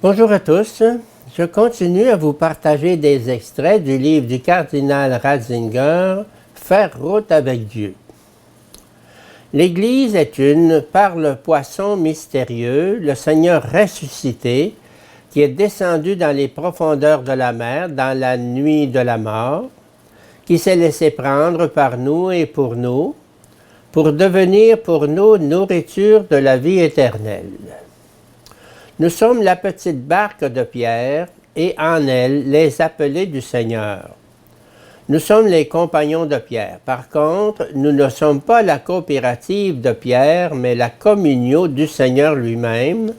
Bonjour à tous. Je continue à vous partager des extraits du livre du cardinal Ratzinger, « Faire route avec Dieu ». L'Église est une par le poisson mystérieux, le Seigneur ressuscité, qui est descendu dans les profondeurs de la mer dans la nuit de la mort, qui s'est laissé prendre par nous et pour nous, pour devenir pour nous nourriture de la vie éternelle. Nous sommes la petite barque de Pierre et en elle les appelés du Seigneur. Nous sommes les compagnons de Pierre. Par contre, nous ne sommes pas la coopérative de Pierre, mais la communion du Seigneur lui-même,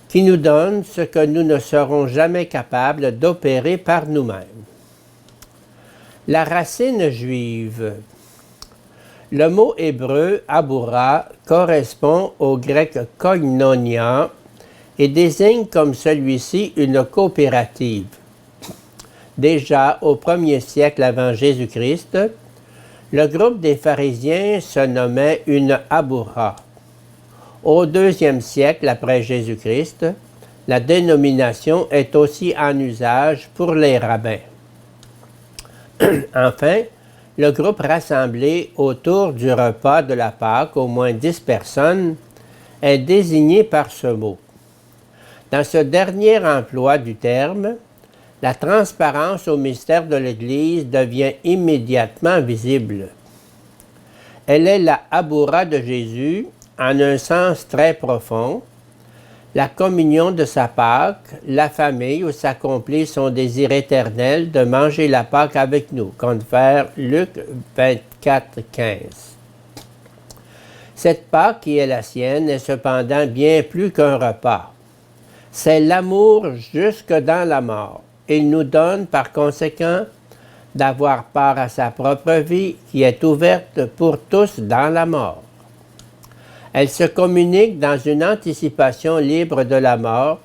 qui nous donne ce que nous ne serons jamais capables d'opérer par nous-mêmes. La racine juive. Le mot hébreu « aboura » correspond au grec « koinonia » et désigne comme celui-ci une coopérative. Déjà au 1er siècle avant Jésus-Christ, le groupe des pharisiens se nommait une aboura. Au 2e siècle après Jésus-Christ, la dénomination est aussi en usage pour les rabbins. Enfin, le groupe rassemblé autour du repas de la Pâque, au moins 10 personnes, est désigné par ce mot. Dans ce dernier emploi du terme, la transparence au mystère de l'Église devient immédiatement visible. Elle est la aboura de Jésus en un sens très profond, la communion de sa Pâque, la famille où s'accomplit son désir éternel de manger la Pâque avec nous, compte vers Luc 24, 15. Cette Pâque qui est la sienne est cependant bien plus qu'un repas. C'est l'amour jusque dans la mort. Il nous donne par conséquent d'avoir part à sa propre vie qui est ouverte pour tous dans la mort. Elle se communique dans une anticipation libre de la mort,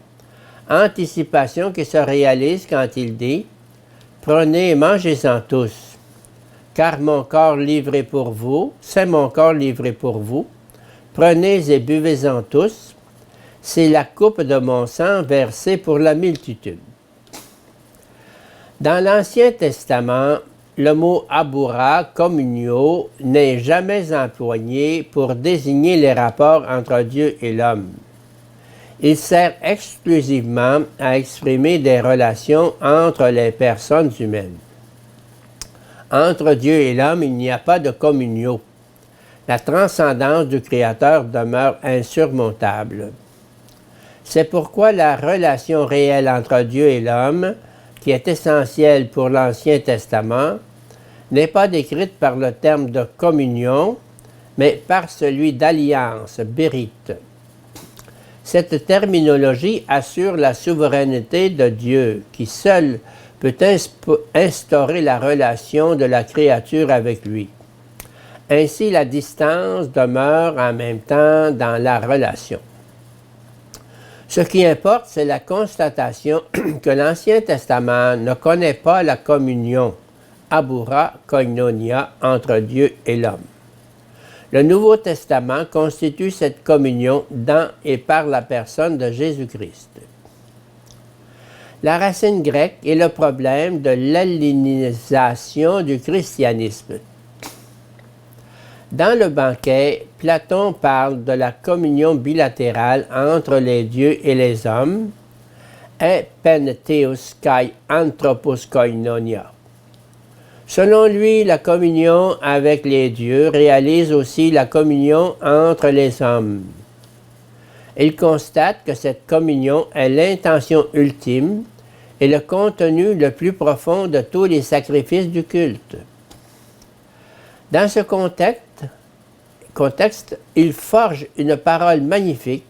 anticipation qui se réalise quand il dit « Prenez et mangez-en tous, car mon corps livré pour vous, c'est mon corps livré pour vous. Prenez et buvez-en tous, c'est la coupe de mon sang versée pour la multitude. » Dans l'Ancien Testament, le mot « aboura » communio n'est jamais employé pour désigner les rapports entre Dieu et l'homme. Il sert exclusivement à exprimer des relations entre les personnes humaines. Entre Dieu et l'homme, il n'y a pas de communio. La transcendance du Créateur demeure insurmontable. C'est pourquoi la relation réelle entre Dieu et l'homme, qui est essentielle pour l'Ancien Testament, n'est pas décrite par le terme de communion, mais par celui d'alliance, bérite. Cette terminologie assure la souveraineté de Dieu, qui seul peut instaurer la relation de la créature avec lui. Ainsi, la distance demeure en même temps dans la relation. Ce qui importe, c'est la constatation que l'Ancien Testament ne connaît pas la communion, aboura, koinonia, entre Dieu et l'homme. Le Nouveau Testament constitue cette communion dans et par la personne de Jésus-Christ. La racine grecque est le problème de l'hellénisation du christianisme. Dans le banquet, Platon parle de la communion bilatérale entre les dieux et les hommes, et pentheos kai anthropos koinonia. Selon lui, la communion avec les dieux réalise aussi la communion entre les hommes. Il constate que cette communion est l'intention ultime et le contenu le plus profond de tous les sacrifices du culte. Dans ce contexte, il forge une parole magnifique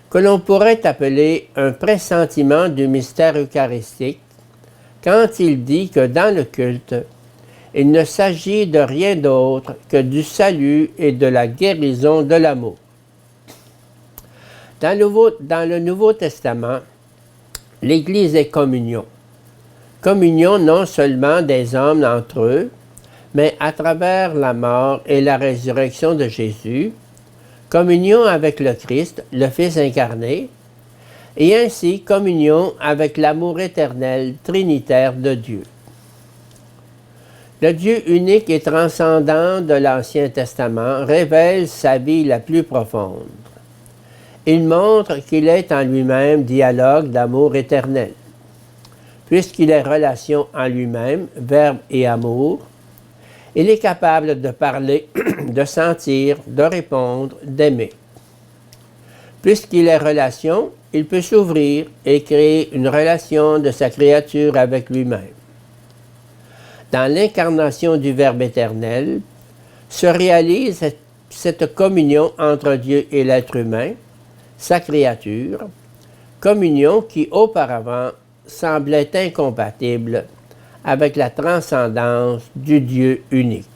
que l'on pourrait appeler un pressentiment du mystère eucharistique quand il dit que dans le culte, il ne s'agit de rien d'autre que du salut et de la guérison de l'amour. Dans le Nouveau Testament, l'Église est communion. Communion non seulement des hommes entre eux, mais à travers la mort et la résurrection de Jésus, communion avec le Christ, le Fils incarné, et ainsi communion avec l'amour éternel trinitaire de Dieu. Le Dieu unique et transcendant de l'Ancien Testament révèle sa vie la plus profonde. Il montre qu'il est en lui-même dialogue d'amour éternel. Puisqu'il est relation en lui-même, verbe et amour, il est capable de parler, de sentir, de répondre, d'aimer. Puisqu'il est relation, il peut s'ouvrir et créer une relation de sa créature avec lui-même. Dans l'incarnation du Verbe éternel, se réalise cette communion entre Dieu et l'être humain, sa créature, communion qui auparavant semblait incompatible avec la transcendance du Dieu unique.